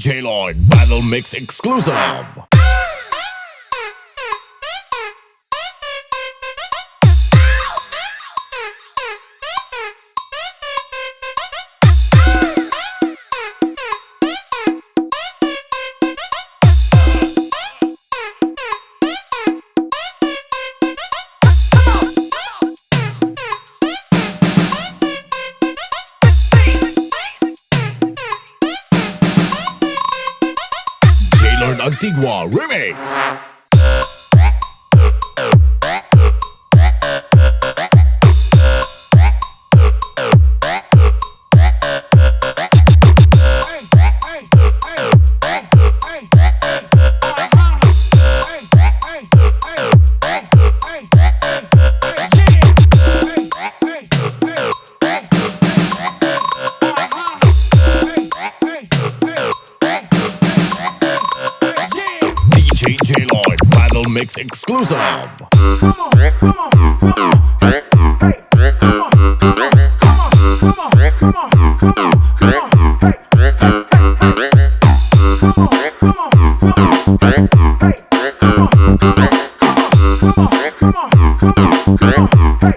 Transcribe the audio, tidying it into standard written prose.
DJJaylord Battlemix exclusive. DJRapmatix Antigua remix. DJJaylord Battlemix exclusive. Come on, come on, come on, hey, hey, come on, come on, come on, come on, come on, come on, hey, hey, hey, hey, come on, come on, come on, hey, hey, come on, come on, come on, come on, come on, come on, hey.